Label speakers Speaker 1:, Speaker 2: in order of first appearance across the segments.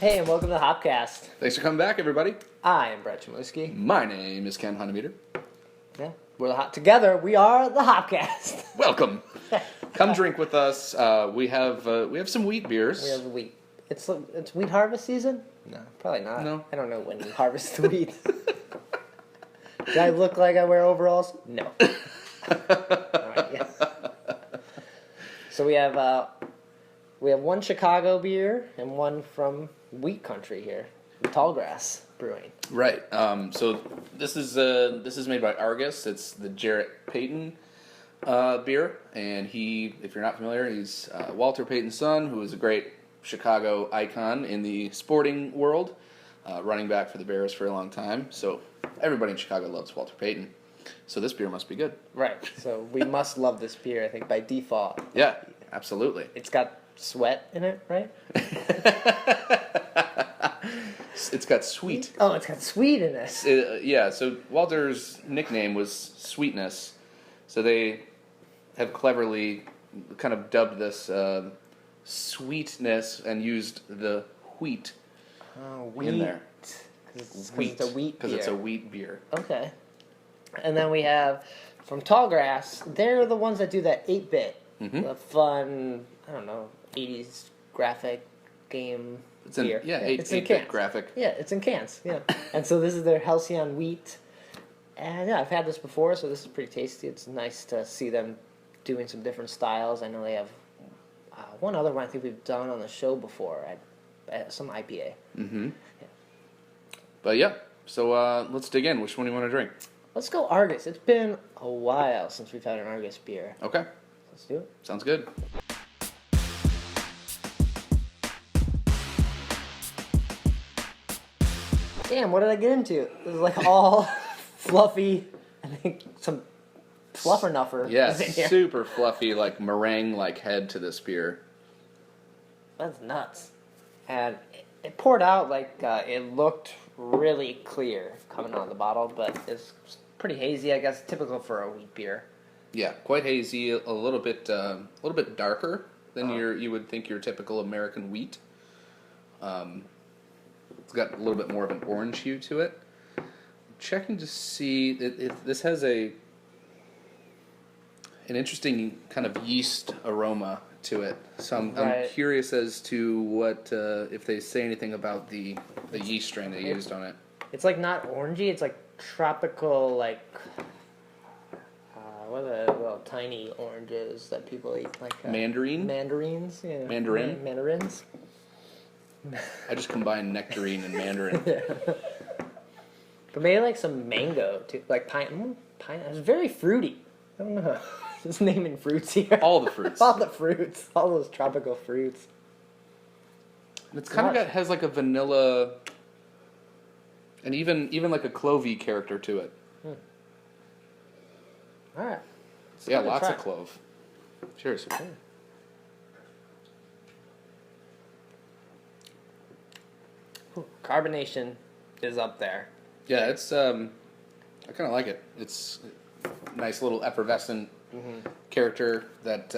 Speaker 1: Hey, and welcome to the Hopcast.
Speaker 2: Thanks for coming back, everybody.
Speaker 1: I am Brett Chmielewski.
Speaker 2: My name is Ken Hunnemeder.
Speaker 1: Yeah, we're together. We are the Hopcast.
Speaker 2: Welcome. Come drink with us. We have some wheat beers.
Speaker 1: We have wheat. It's wheat harvest season? No, probably not.
Speaker 2: No.
Speaker 1: I don't know when we harvest the wheat. Do I look like I wear overalls? No. All right, yeah. So we have one Chicago beer and one from wheat country here, Tallgrass Brewing.
Speaker 2: Right. So this is made by Argus. It's the Jarrett Payton beer, and if you're not familiar, he's Walter Payton's son, who is a great Chicago icon in the sporting world, running back for the Bears for a long time. So everybody in Chicago loves Walter Payton. So this beer must be good.
Speaker 1: Right. So we must love this beer, I think, by default.
Speaker 2: Yeah, absolutely.
Speaker 1: It's got sweat in it, right?
Speaker 2: It's got sweet.
Speaker 1: Oh, it's got sweet in it.
Speaker 2: Yeah, so Walter's nickname was Sweetness. So they have cleverly kind of dubbed this sweetness and used the wheat in there.
Speaker 1: Because it's a wheat beer.
Speaker 2: Because it's a wheat beer.
Speaker 1: Okay. And then we have, from Tallgrass, they're the ones that do that 8-bit.
Speaker 2: Mm-hmm.
Speaker 1: The fun, I don't know, 80s graphic game beer.
Speaker 2: It's 8-bit graphic.
Speaker 1: Yeah, it's in cans, yeah. And so this is their Halcyon Wheat. And yeah, I've had this before, so this is pretty tasty. It's nice to see them doing some different styles. I know they have one other one I think we've done on the show before, at some IPA.
Speaker 2: Mm-hmm.
Speaker 1: Yeah.
Speaker 2: But yeah, so let's dig in. Which one do you want to drink?
Speaker 1: Let's go Argus. It's been a while since we've had an Argus beer.
Speaker 2: Okay.
Speaker 1: Let's do it.
Speaker 2: Sounds good.
Speaker 1: Damn, what did I get into? It was like all fluffy. I think some fluffer-nuffer.
Speaker 2: Yeah,
Speaker 1: is in here.
Speaker 2: super fluffy, like meringue-like head to this beer.
Speaker 1: That's nuts. And it poured out like it looked really clear coming out of the bottle, but it's pretty hazy, I guess, typical for a wheat beer.
Speaker 2: Yeah, quite hazy, a little bit darker than you would think your typical American wheat. It's got a little bit more of an orange hue to it. I'm checking to see this has an interesting kind of yeast aroma to it. So I'm curious as to what if they say anything about the yeast strain they used on it.
Speaker 1: It's like not orangey. It's like tropical, like what are the little tiny oranges that people eat? Like mandarins. Yeah. Mandarins.
Speaker 2: I just combined nectarine and mandarin.
Speaker 1: Yeah. But maybe like some mango too, like pine. It's very fruity. I don't know. Just naming fruits here.
Speaker 2: All the fruits.
Speaker 1: All the fruits. All those tropical fruits.
Speaker 2: It's kind of has like a vanilla, and even like a clovey character to it.
Speaker 1: All right.
Speaker 2: So yeah, lots of clove. Cheers.
Speaker 1: Carbonation is up there.
Speaker 2: Yeah, it's I kind of like it. It's a nice little effervescent character that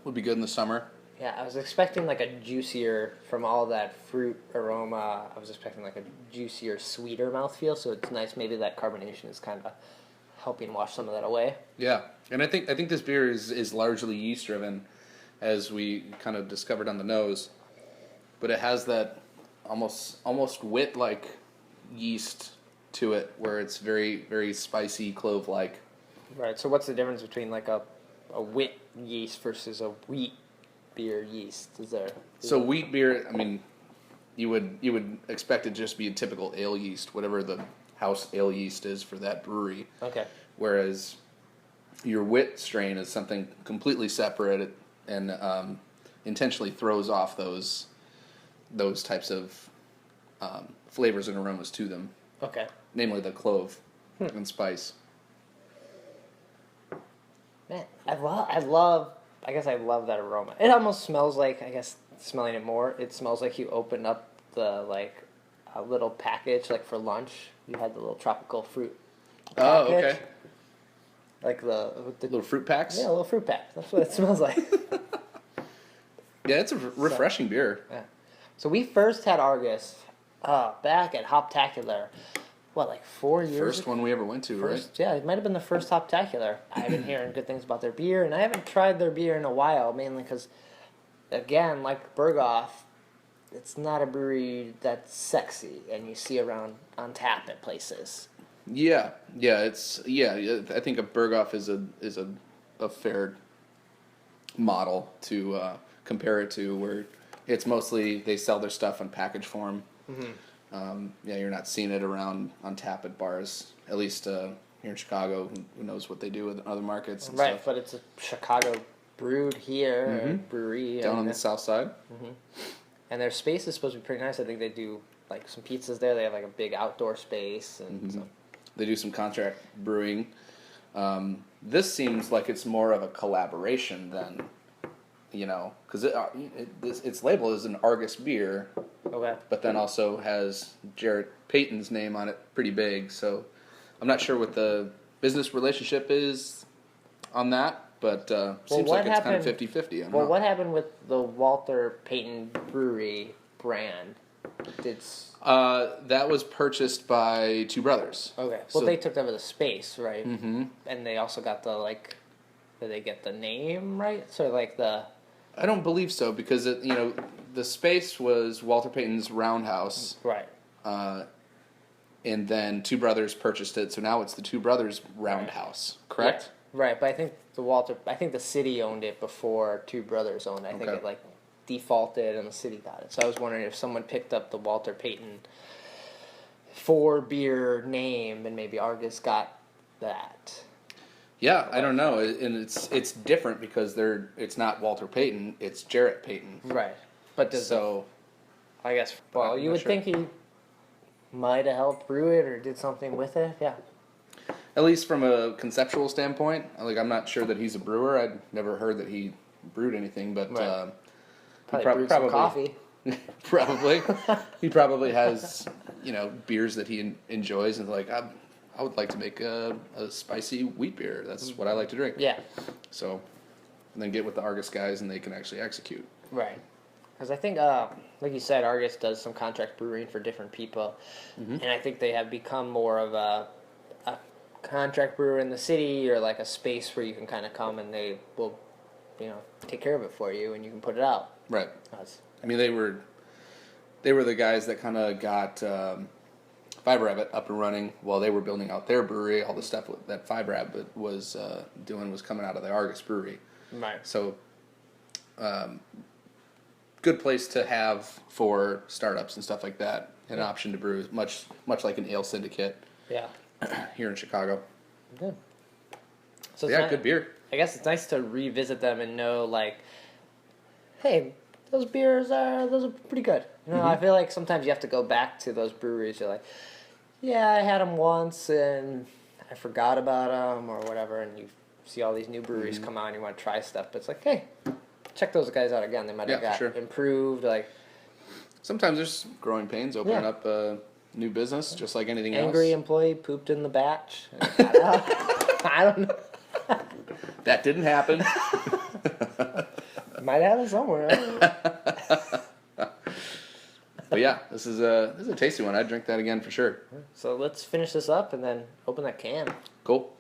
Speaker 2: would be good in the summer.
Speaker 1: Yeah, I was expecting like a juicier, from all that fruit aroma, I was expecting like a juicier, sweeter mouthfeel, so it's nice maybe that carbonation is kind of helping wash some of that away.
Speaker 2: Yeah, and I think this beer is largely yeast driven, as we kind of discovered on the nose, but it has that almost wit like yeast to it, where it's very, very spicy, clove like.
Speaker 1: Right. So what's the difference between like a wit yeast versus a wheat beer yeast?
Speaker 2: Wheat beer, I mean, you would expect it to just be a typical ale yeast, whatever the house ale yeast is for that brewery.
Speaker 1: Okay.
Speaker 2: Whereas your wit strain is something completely separate and intentionally throws off those types of flavors and aromas to them.
Speaker 1: Okay.
Speaker 2: Namely the clove and spice.
Speaker 1: Man, I love that aroma. It almost smells like, I guess, smelling it more, it smells like you opened up a little package, like for lunch. You had the little tropical fruit package.
Speaker 2: Oh, okay.
Speaker 1: Like the
Speaker 2: little fruit packs?
Speaker 1: Yeah, a little fruit pack. That's what it smells like.
Speaker 2: Yeah, it's a refreshing beer.
Speaker 1: Yeah. So we first had Argus back at Hoptacular. What, like 4 years
Speaker 2: First
Speaker 1: ago?
Speaker 2: one we ever went to, right?
Speaker 1: Yeah, it might have been the first Hoptacular. I've been hearing good things about their beer, and I haven't tried their beer in a while, mainly because, again, like Berghoff, it's not a brewery that's sexy, and you see around on tap at places.
Speaker 2: Yeah. I think a Berghoff is a fair model to compare it to, where it's mostly they sell their stuff in package form. Mm-hmm. You're not seeing it around on tap at bars, at least here in Chicago. Who knows what they do with other markets and
Speaker 1: Right,
Speaker 2: stuff.
Speaker 1: but it's a Chicago brewed here, brewery.
Speaker 2: Down on the south side.
Speaker 1: Mm-hmm. And their space is supposed to be pretty nice. I think they do like some pizzas there. They have like a big outdoor space. And so.
Speaker 2: They do some contract brewing. This seems like it's more of a collaboration than, because its label is an Argus beer,
Speaker 1: Okay.
Speaker 2: but then also has Jarrett Payton's name on it pretty big. So I'm not sure what the business relationship is on that, but seems like it's kind of 50-50.
Speaker 1: What happened with the Walter Payton Brewery brand?
Speaker 2: That was purchased by two brothers.
Speaker 1: Okay. Well, they took over the space, right? Mm-hmm. And they also got did they get the name right? So like
Speaker 2: I don't believe so, because the space was Walter Payton's Roundhouse.
Speaker 1: Right.
Speaker 2: And then two brothers purchased it, so now it's the two brothers Roundhouse, correct?
Speaker 1: Yeah. Right, but I think the city owned it before two brothers owned it. I think it defaulted and the city got it. So I was wondering if someone picked up the Walter Payton 4 beer name and maybe Argus got that.
Speaker 2: Yeah, I don't know, and it's different because it's not Walter Payton, it's Jarrett Payton.
Speaker 1: Right, but I guess you would think he might have helped brew it or did something with it. Yeah.
Speaker 2: At least from a conceptual standpoint, I'm not sure that he's a brewer. I'd never heard that he brewed anything, but
Speaker 1: right.
Speaker 2: Probably
Speaker 1: some coffee.
Speaker 2: Probably. He probably has, beers that he enjoys, and I would like to make a spicy wheat beer. That's what I like to drink.
Speaker 1: Yeah.
Speaker 2: So, and then get with the Argus guys, and they can actually execute.
Speaker 1: Right. Because I think, like you said, Argus does some contract brewing for different people, and I think they have become more of a contract brewer in the city, or like a space where you can kind of come and they will, take care of it for you, and you can put it out.
Speaker 2: Right. I mean, they were the guys that kind of got Five Rabbit up and running while they were building out their brewery. All the stuff that Five Rabbit was doing was coming out of the Argus Brewery.
Speaker 1: Right.
Speaker 2: So, good place to have for startups and stuff like that. An option to brew, much like an ale syndicate.
Speaker 1: Yeah.
Speaker 2: Here in Chicago.
Speaker 1: Good. So
Speaker 2: good beer.
Speaker 1: I guess it's nice to revisit them and know, hey, those beers are pretty good. I feel like sometimes you have to go back to those breweries. You're like, yeah, I had them once and I forgot about them or whatever, and you see all these new breweries come out and you want to try stuff, but it's like, hey, check those guys out again. They might have got improved.
Speaker 2: Sometimes there's growing pains opening up new business, just like anything else.
Speaker 1: Angry employee pooped in the batch. I don't know.
Speaker 2: That didn't happen.
Speaker 1: Might have it somewhere.
Speaker 2: But yeah, this is a tasty one. I'd drink that again for sure.
Speaker 1: So let's finish this up and then open that can.
Speaker 2: Cool.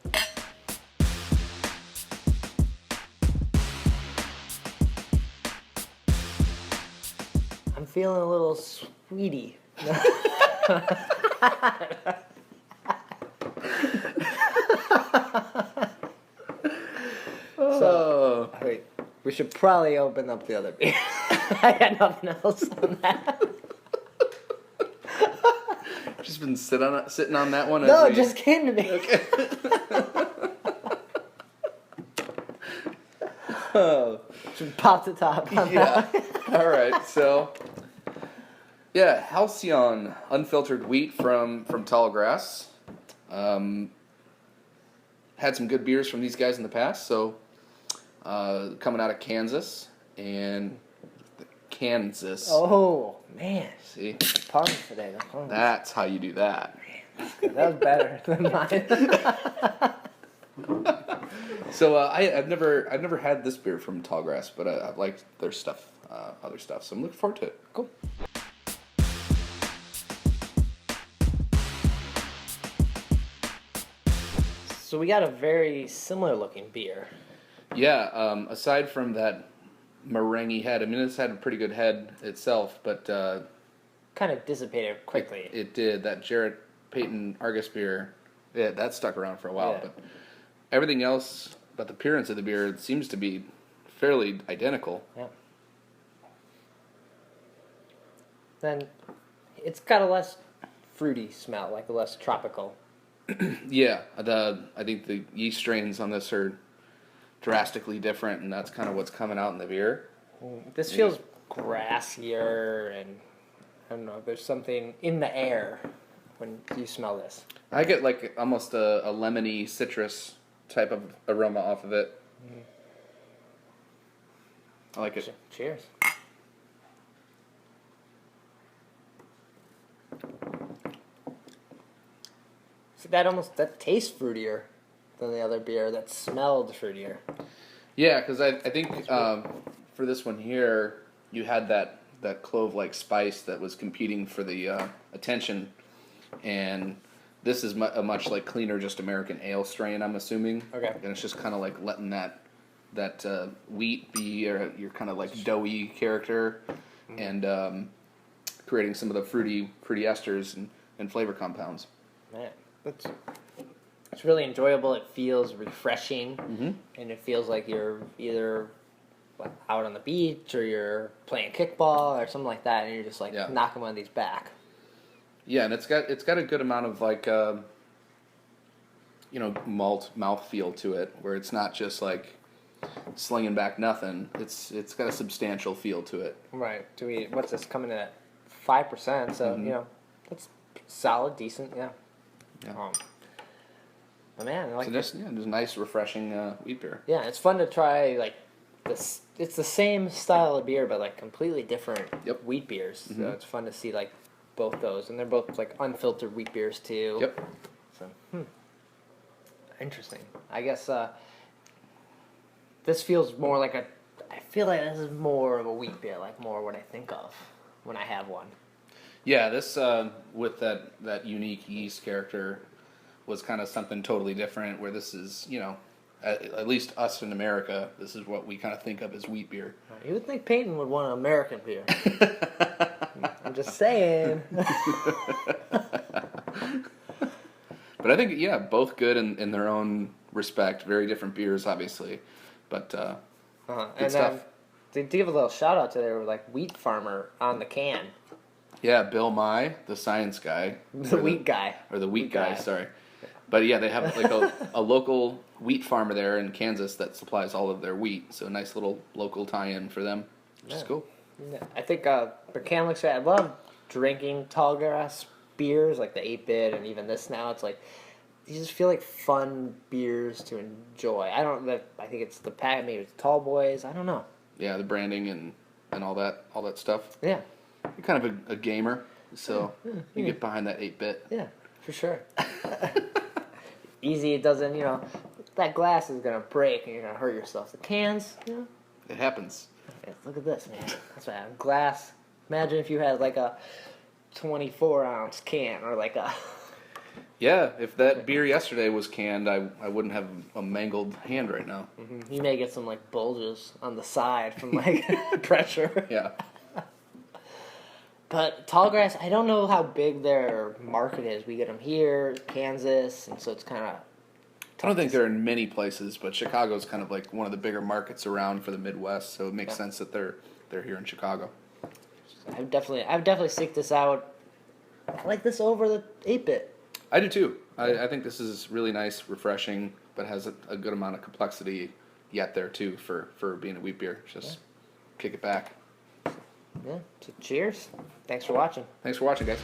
Speaker 1: I'm feeling a little sweetie. So, wait, we should probably open up the other beer. I got nothing else on that.
Speaker 2: Just been sitting on that one.
Speaker 1: No, it just came to me.
Speaker 2: Okay.
Speaker 1: Should pop the top on that.
Speaker 2: All right. So, Halcyon Unfiltered Wheat from Tallgrass. Had some good beers from these guys in the past. So, coming out of Kansas.
Speaker 1: Oh, man.
Speaker 2: See?
Speaker 1: Pardon for that.
Speaker 2: That's how you do that.
Speaker 1: That was better than mine.
Speaker 2: So I've never had this beer from Tallgrass, but I've liked their stuff other stuff. So I'm looking forward to it.
Speaker 1: Cool. So we got a very similar looking beer.
Speaker 2: Yeah, aside from that meringue head, I mean, this had a pretty good head itself, but
Speaker 1: Kind of dissipated quickly.
Speaker 2: it did. That Jarrett Payton Argus beer, yeah, that stuck around for a while.
Speaker 1: Yeah.
Speaker 2: But everything else about the appearance of the beer seems to be fairly identical.
Speaker 1: Yeah. Then it's got a less fruity smell, like a less tropical.
Speaker 2: Yeah, I think the yeast strains on this are drastically different, and that's kind of what's coming out in the beer.
Speaker 1: This feels grassier, and I don't know, there's something in the air when you smell this.
Speaker 2: I get like almost a lemony citrus type of aroma off of it. I like it.
Speaker 1: Cheers. See, that tastes fruitier than the other beer. That smelled fruitier.
Speaker 2: Yeah, because I think for this one here, you had that clove-like spice that was competing for the attention, and this is a much like cleaner, just American ale strain, I'm assuming.
Speaker 1: Okay.
Speaker 2: And it's just kind of like letting that wheat be your kind of like doughy character, and creating some of the fruity esters and flavor compounds.
Speaker 1: Man, it's really enjoyable. It feels refreshing, and it feels like you're either out on the beach or you're playing kickball or something like that, and you're just like knocking one of these back.
Speaker 2: Yeah, and it's got a good amount of like malt mouthfeel to it, where it's not just like slinging back nothing. It's got a substantial feel to it.
Speaker 1: Right. What's this coming in at 5%? So that's solid, decent. Yeah. But man, I like
Speaker 2: just a nice, refreshing wheat beer.
Speaker 1: Yeah, it's fun to try like this. It's the same style of beer, but like completely different wheat beers. So it's fun to see like both those, and they're both like unfiltered wheat beers too.
Speaker 2: Yep.
Speaker 1: So interesting. I guess this feels more like I feel like this is more of a wheat beer, like more what I think of when I have one.
Speaker 2: Yeah, this with that unique yeast character was kind of something totally different. Where this is, at least us in America, this is what we kind of think of as wheat beer.
Speaker 1: You would think Peyton would want an American beer. I'm just saying.
Speaker 2: But I think both good in their own respect. Very different beers, obviously, but good stuff.
Speaker 1: They give a little shout out to their like wheat farmer on the can.
Speaker 2: Yeah, Bill Nye, the science guy.
Speaker 1: The wheat guy.
Speaker 2: Or the wheat guy, sorry. But yeah, they have like a local wheat farmer there in Kansas that supplies all of their wheat. So a nice little local tie-in for them, which is cool.
Speaker 1: Yeah. I think the can looks great. I love drinking Tallgrass beers, like the 8-bit and even this now. It's like, you just feel like fun beers to enjoy. I think it's the pack, maybe it's Tall Boys, I don't know.
Speaker 2: Yeah, the branding and all that stuff.
Speaker 1: Yeah.
Speaker 2: You're kind of a gamer, so you get behind that 8-bit.
Speaker 1: Yeah, for sure. Easy, it doesn't, that glass is going to break and you're going to hurt yourself. The cans,
Speaker 2: It happens.
Speaker 1: Yeah, look at this, man. That's what I have. Glass. Imagine if you had like a 24-ounce can or like a...
Speaker 2: Yeah, if that beer yesterday was canned, I wouldn't have a mangled hand right now.
Speaker 1: Mm-hmm. You may get some like bulges on the side from like pressure.
Speaker 2: Yeah.
Speaker 1: But Tallgrass, I don't know how big their market is. We get them here, Kansas, and so it's kind of...
Speaker 2: I don't think they're in many places, but Chicago's kind of like one of the bigger markets around for the Midwest, so it makes sense that they're here in Chicago.
Speaker 1: I've definitely seeked this out. I like this over the 8-bit.
Speaker 2: I do too. I think this is really nice, refreshing, but has a good amount of complexity yet there too for being a wheat beer. Just kick it back.
Speaker 1: Yeah, so cheers. Thanks for watching.
Speaker 2: Thanks for watching, guys.